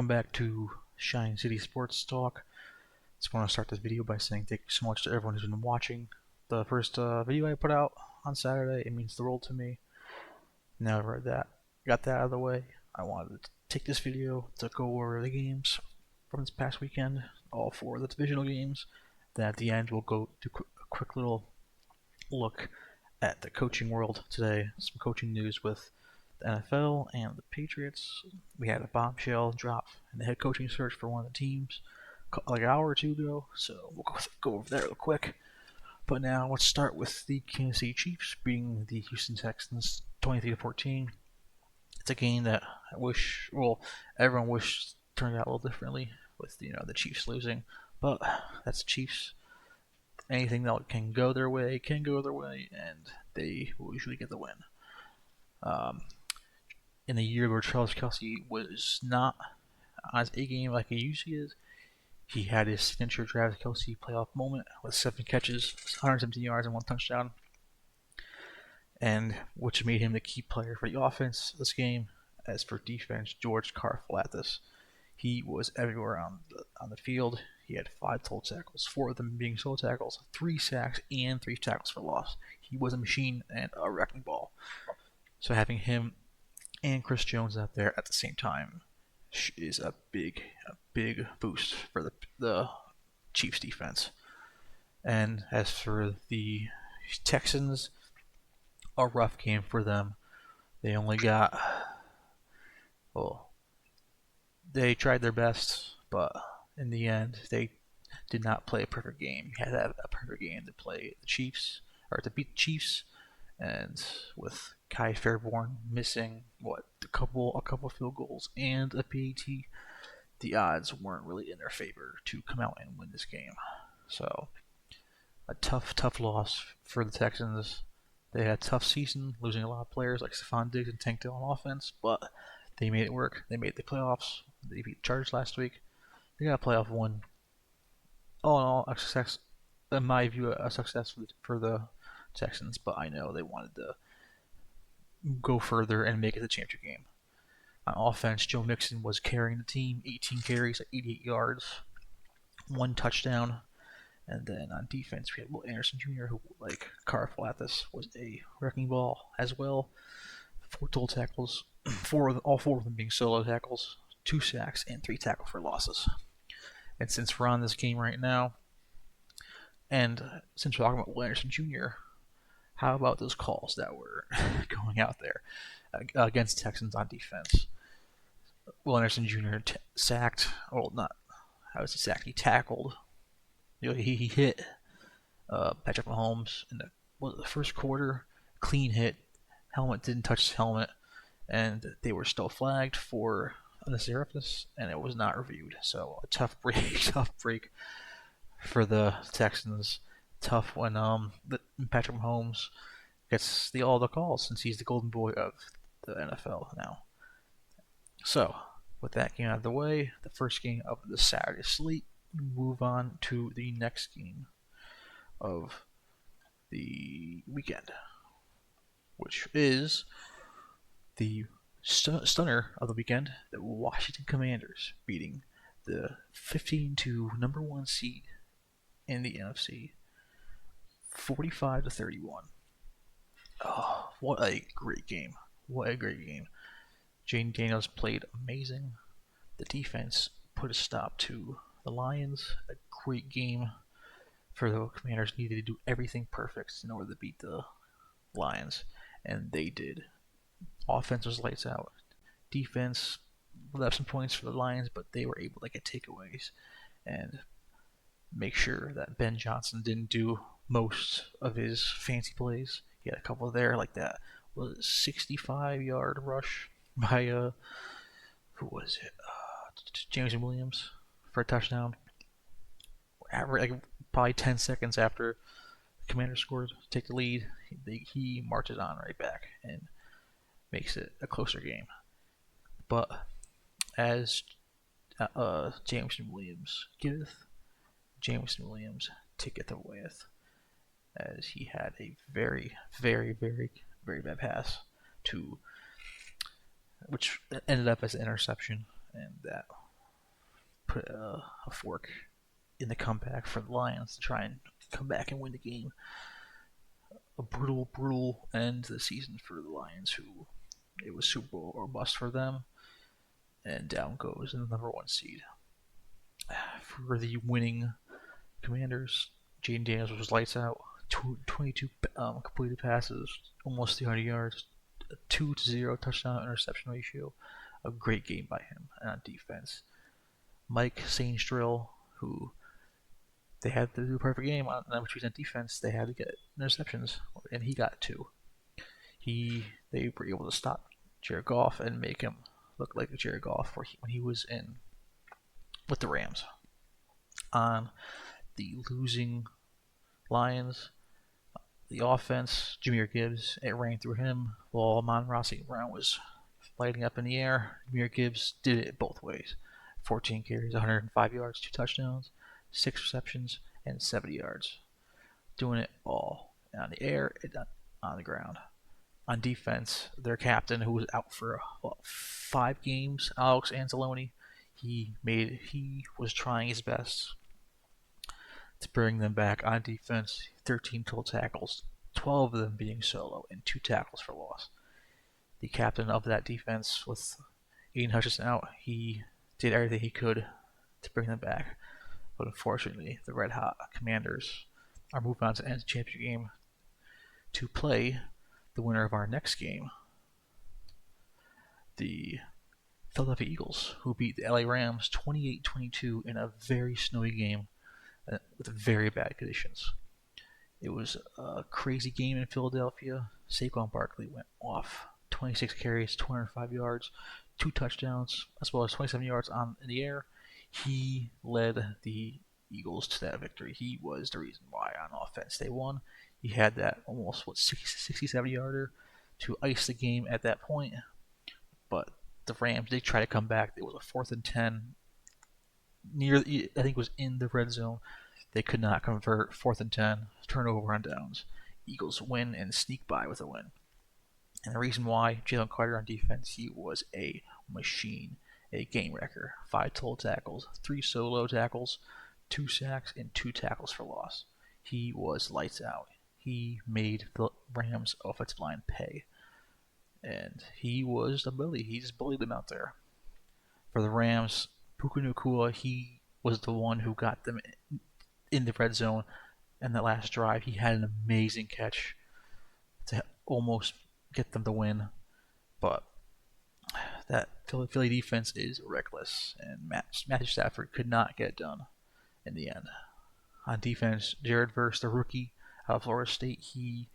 Welcome back to Shine City Sports Talk. Just want to start this video by saying thank you so much to everyone who's been watching. The first video I put out on Saturday, it means the world to me. Now I've read that, got that out of the way. I wanted to take this video to go over the games from this past weekend, all four of the divisional games. Then at the end, we'll go do a quick little look at the coaching world today, some coaching news with the NFL and the Patriots. We had a bombshell drop in the head coaching search for one of the teams like an hour or two ago, so we'll go over that real quick. But now let's start with the Kansas City Chiefs beating the Houston Texans 23-14. It's a game that everyone wished turned out a little differently with the Chiefs losing, but that's the Chiefs. Anything that can go their way can go their way, and they will usually get the win. In a year where Travis Kelce was not on his A game like he usually is, he had his signature Travis Kelce playoff moment with 7 catches, 117 yards, and 1 touchdown, and which made him the key player for the offense this game. As for defense, George Karlaftis, he was everywhere on the field. He had 5 total tackles, 4 of them being solo tackles, 3 sacks, and 3 tackles for loss. He was a machine and a wrecking ball. So having him and Chris Jones out there at the same time is a big boost for the Chiefs defense. And as for the Texans, a rough game for them. They only got, they tried their best, but in the end, they did not play a perfect game. You had to have a perfect game to play the Chiefs, or to beat the Chiefs. And with Kai Fairborn missing a couple field goals and a PAT, the odds weren't really in their favor to come out and win this game. So a tough loss for the Texans. They had a tough season, losing a lot of players like Stephon Diggs and Tank Dell on offense, but they made it work. They made the playoffs. They beat the Chargers last week. They got a playoff win. All in all, a success. In my view, a success for the Texans, but I know they wanted to go further and make it the championship game. On offense, Joe Mixon was carrying the team, 18 carries, 88 yards, 1 touchdown. And then on defense, we had Will Anderson Jr., who, like Karlaftis, was a wrecking ball as well. 4 total tackles, all four of them being solo tackles, 2 sacks, and 3 tackles for losses. And since we're on this game right now, and since we're talking about Will Anderson Jr., how about those calls that were going out there against Texans on defense? Will Anderson Jr. sacked, sacked? He tackled. He hit Patrick Mahomes in the first quarter. Clean hit. Helmet didn't touch his helmet, and they were still flagged for unnecessary roughness, and it was not reviewed. So a tough break for the Texans. Tough when Patrick Mahomes gets all the calls since he's the golden boy of the NFL now. So with that game out of the way, the first game of the Saturday slate, we move on to the next game of the weekend, which is the stunner of the weekend, the Washington Commanders beating the 15-2 number 1 seed in the NFC, 45-31. Oh, what a great game! What a great game! Jayden Daniels played amazing. The defense put a stop to the Lions. A great game for the Commanders. Needed to do everything perfect in order to beat the Lions, and they did. Offense was lights out. Defense left some points for the Lions, but they were able to get takeaways and make sure that Ben Johnson didn't do most of his fancy plays. He had a couple there, like that 65-yard rush by who was it? Jameson Williams for a touchdown. Probably 10 seconds after the Commanders scored to take the lead, he marches on right back and makes it a closer game. But as Jameson Williams taketh awayeth, as he had a very bad pass which ended up as an interception, and that put a fork in the comeback for the Lions to try and come back and win the game. A brutal end to the season for the Lions, who it was Super Bowl or bust for them, and down goes in the number 1 seed. For the winning Commanders, Jaden Daniels was lights out. 22 completed passes, almost 300 yards, a 2-0 touchdown interception ratio. A great game by him. And on defense, Mike Sainstrill, who they had to do a perfect game on number 2 on defense. They had to get interceptions, and he got 2. They were able to stop Jared Goff and make him look like Jared Goff when he was in with the Rams. On the losing Lions, the offense, Jahmyr Gibbs, it ran through him while Amon-Ra St. Brown was lighting up in the air. Jahmyr Gibbs did it both ways. 14 carries, 105 yards, 2 touchdowns, 6 receptions, and 70 yards. Doing it all on the air and on the ground. On defense, their captain, who was out for 5 games, Alex Anzalone, he was trying his best to bring them back on defense. 13 total tackles, 12 of them being solo, and 2 tackles for loss. The captain of that defense, with Aiden Hutchinson out, he did everything he could to bring them back. But unfortunately, the Red Hot Commanders are moving on to the NFC Championship game to play the winner of our next game, the Philadelphia Eagles, who beat the LA Rams 28-22 in a very snowy game with very bad conditions. It was a crazy game in Philadelphia. Saquon Barkley went off. 26 carries, 205 yards, 2 touchdowns, as well as 27 yards in the air. He led the Eagles to that victory. He was the reason why on offense they won. He had that almost 67-yarder to ice the game at that point. But the Rams, they tried to come back. It was a 4th and 10. I think it was in the red zone. They could not convert. 4th and 10. Turnover on downs. Eagles win and sneak by with a win. And the reason why, Jalen Carter on defense, he was a machine. A game wrecker. 5 total tackles, 3 solo tackles, 2 sacks, and 2 tackles for loss. He was lights out. He made the Rams' offensive line pay. And he was a bully. He just bullied them out there. For the Rams, Puka Nacua, he was the one who got them in the red zone. And that last drive, he had an amazing catch to almost get them to win. But that Philly defense is reckless, and Matthew Stafford could not get it done in the end. On defense, Jared Verse, the rookie out of Florida State, he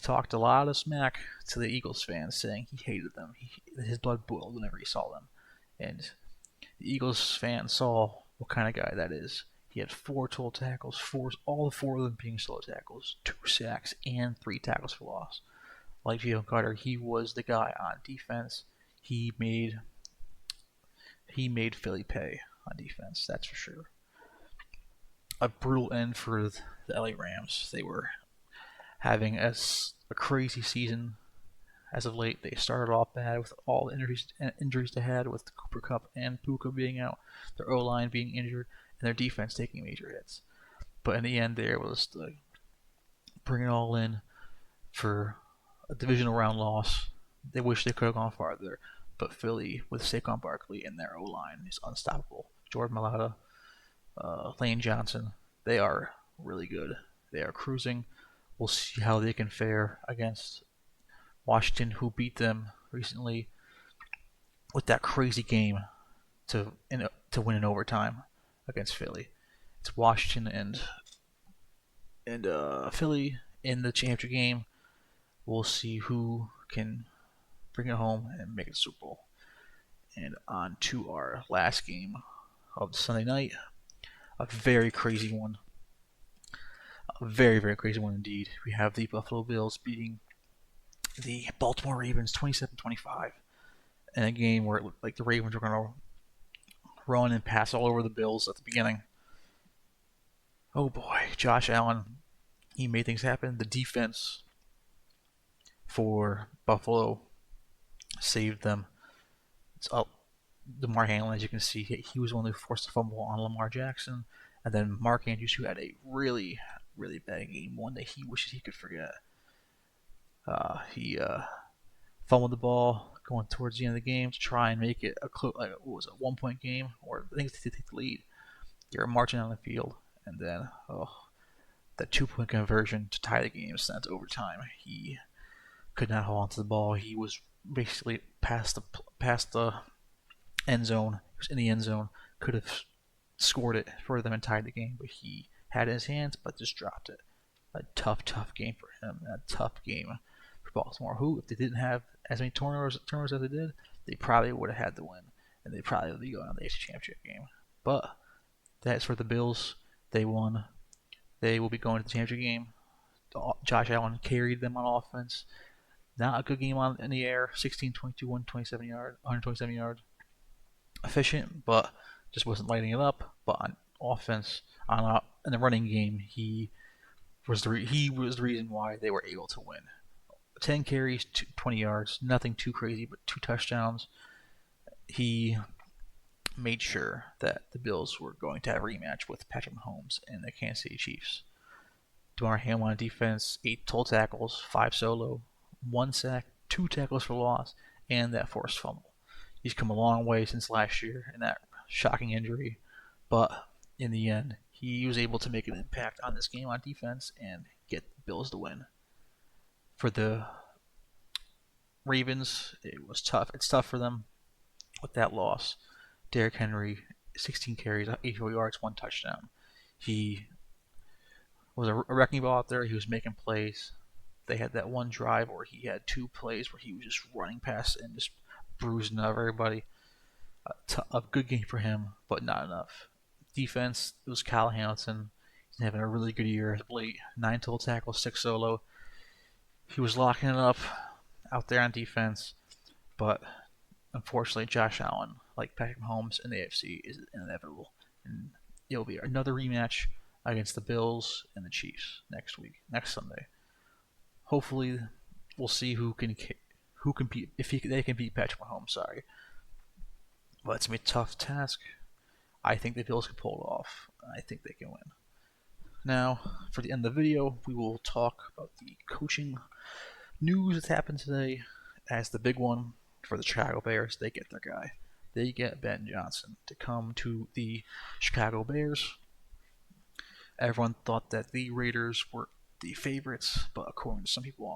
talked a lot of smack to the Eagles fans, saying he hated them. His blood boiled whenever he saw them. And the Eagles fans saw what kind of guy that is. He had 4 total tackles, all 4 of them being solo tackles, 2 sacks, and 3 tackles for loss. Like Jalen Carter, he was the guy on defense. He made Philly pay on defense, that's for sure. A brutal end for the LA Rams. They were having a crazy season as of late. They started off bad with all the injuries they had, with Cooper Kupp and Puka being out, their O-line being injured, and their defense taking major hits. But in the end, they were able to bring it all in for a divisional round loss. They wish they could have gone farther, but Philly, with Saquon Barkley and their O-line, is unstoppable. Jordan Mailata, Lane Johnson, they are really good. They are cruising. We'll see how they can fare against Washington, who beat them recently with that crazy game to win in overtime against Philly. It's Washington and Philly in the championship game. We'll see who can bring it home and make it Super Bowl. And on to our last game of Sunday night. A very crazy one. A very, very crazy one indeed. We have the Buffalo Bills beating the Baltimore Ravens 27-25 in a game where it looked like the Ravens were going to run and pass all over the Bills at the beginning. Oh boy, Josh Allen, he made things happen. The defense for Buffalo saved them. It's up Damar Hamlin, as you can see, he was the one who forced a fumble on Lamar Jackson, and then Mark Andrews, who had a really, really bad game, one that he wishes he could forget. He fumbled the ball going towards the end of the game to try and make it a like what was it, 1 point game, or I think to take the lead. They were marching on the field, and then that 2 point conversion to tie the game sent to overtime. He could not hold on to the ball. He was basically past the end zone. He was in the end zone. Could have scored it for them and tied the game, but he had it in his hands, but just dropped it. A tough, tough game for him. A tough game for Baltimore, who, if they didn't have as many turnovers as they did, they probably would have had the win, and they probably would be going on the AFC Championship game. But that's for the Bills. They won. They will be going to the championship game. Josh Allen carried them on offense. Not a good game on in the air. 16, 22, 127 yards. Efficient, but just wasn't lighting it up. But on offense, in the running game, he was the reason why they were able to win. 10 carries, 20 yards, nothing too crazy, but 2 touchdowns. He made sure that the Bills were going to have a rematch with Patrick Mahomes and the Kansas City Chiefs. Damar Hamlin on defense, 8 total tackles, 5 solo, 1 sack, 2 tackles for loss, and that forced fumble. He's come a long way since last year in that shocking injury, but in the end, he was able to make an impact on this game on defense and get the Bills to win. For the Ravens, it was tough. It's tough for them with that loss. Derrick Henry, 16 carries, 84 yards, 1 touchdown. He was a wrecking ball out there. He was making plays. They had that one drive where he had 2 plays where he was just running past and just bruising up everybody. A good game for him, but not enough. Defense, it was Kyle Hamilton. He's having a really good year as of late. 9 total tackles, 6 solo. He was locking it up out there on defense, but unfortunately, Josh Allen, like Patrick Mahomes in the AFC, is inevitable. And it'll be another rematch against the Bills and the Chiefs next Sunday. Hopefully, we'll see who can beat they can beat Patrick Mahomes. Sorry, but it's gonna be a tough task. I think the Bills can pull it off. I think they can win. Now, for the end of the video, we will talk about the coaching news that's happened today. As the big one for the Chicago Bears, they get their guy. They get Ben Johnson to come to the Chicago Bears. Everyone thought that the Raiders were the favorites, but according to some people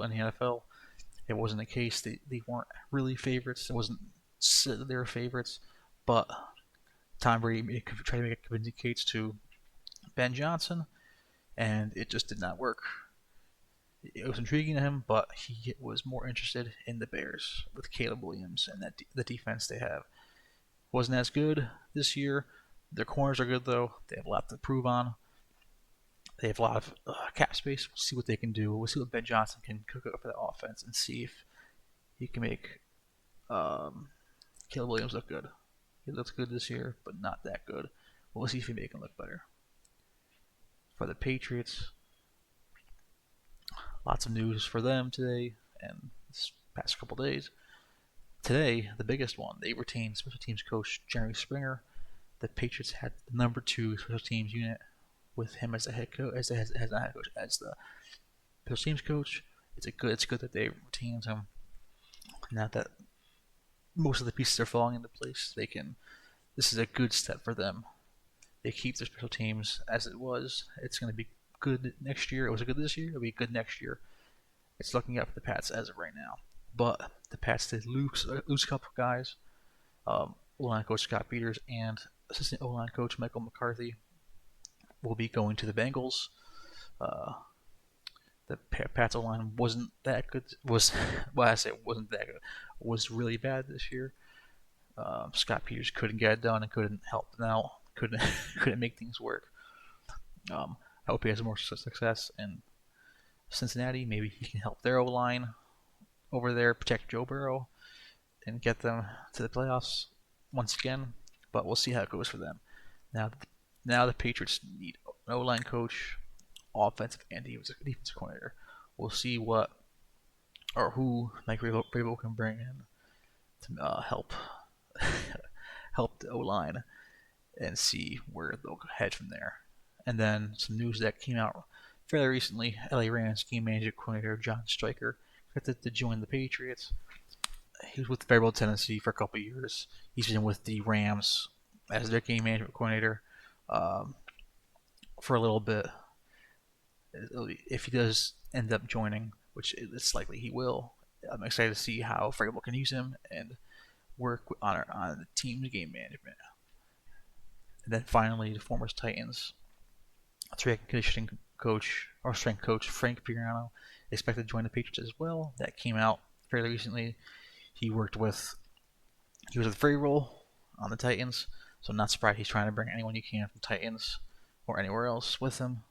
in the NFL, it wasn't the case. They weren't really favorites. It wasn't they were favorites, but Tom Brady tried to make a convincing case to Ben Johnson, and it just did not work. It was intriguing to him, but he was more interested in the Bears with Caleb Williams and the defense they have. Wasn't as good this year. Their corners are good, though. They have a lot to prove on. They have a lot of cap space. We'll see what they can do. We'll see what Ben Johnson can cook up for the offense and see if he can make Caleb Williams look good. He looks good this year, but not that good. We'll see if he can make him look better. For the Patriots, lots of news for them today and this past couple days. Today, the biggest one, they retained special teams coach Jerry Springer. The Patriots had the number 2 special teams unit with him as the head coach, as the special teams coach. It's good that they retained him. Now that most of the pieces are falling into place, this is a good step for them. They keep their special teams as it was. It's going to be good next year. It was good this year. It'll be good next year. It's looking up for the Pats as of right now. But the Pats did lose a couple of guys. O-line coach Scott Peters and assistant O-line coach Michael McCarthy will be going to the Bengals. The Pats O-line wasn't that good. Wasn't that good. Was really bad this year. Scott Peters couldn't get it done and couldn't help them out. Couldn't make things work. I hope he has more success in Cincinnati. Maybe he can help their O-line over there, protect Joe Burrow, and get them to the playoffs once again. But we'll see how it goes for them. Now the Patriots need an O-line coach, offensive and defensive coordinator. We'll see who Mike Vrabel can bring in to help the O line and see where they'll head from there. And then some news that came out fairly recently: LA Rams game manager coordinator John Stryker expected to join the Patriots. He was with Fairfield, Tennessee for a couple of years. He's been with the Rams as their game management coordinator um, for a little bit. If he does end up joining, which it's likely he will, I'm excited to see how Vrabel can use him and work on the team's game management. And then finally, the former Titans strength and conditioning coach or strength coach Frank Pagano expected to join the Patriots as well. That came out fairly recently. He was with Vrabel on the Titans, so I'm not surprised he's trying to bring anyone he can from Titans or anywhere else with him.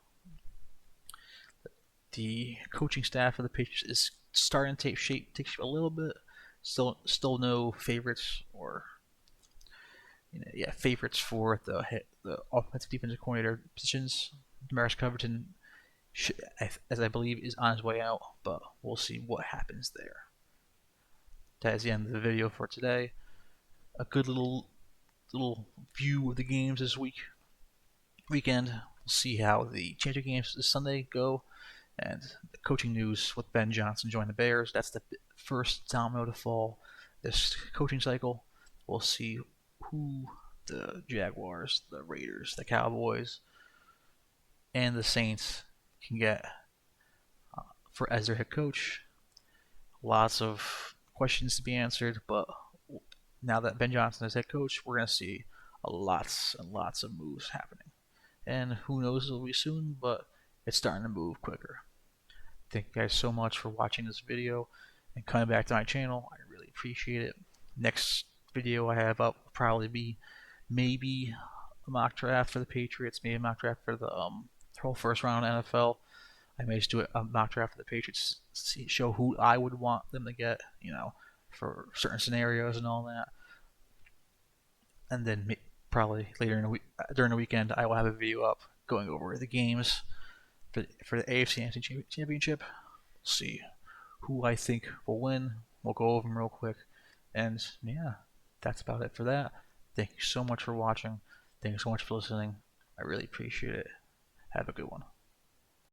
The coaching staff of the Patriots is starting to take shape a little bit. Still no favorites or favorites for the offensive defensive coordinator positions. Damaris Coverton, as I believe, is on his way out, but we'll see what happens there. That is the end of the video for today. A good little view of the games this weekend. We'll see how the championship games this Sunday go, and the coaching news with Ben Johnson joining the Bears. That's the first domino to fall this coaching cycle. We'll see who the Jaguars, the Raiders, the Cowboys, and the Saints can get for as their head coach. Lots of questions to be answered, but now that Ben Johnson is head coach, we're going to see lots and lots of moves happening. And who knows, it'll be soon, but it's starting to move quicker. Thank you guys so much for watching this video and coming back to my channel. I really appreciate it. Next video I have up will probably be maybe a mock draft for the Patriots, maybe a mock draft for the whole first round NFL. I may just do a mock draft for the Patriots, show who I would want them to get, for certain scenarios and all that. And then probably later in the week, during the weekend, I will have a video up going over the games for the AFC Championship. We'll see who I think will win. We'll go over them real quick. And yeah, that's about it for that. Thank you so much for watching. Thank you so much for listening. I really appreciate it. Have a good one.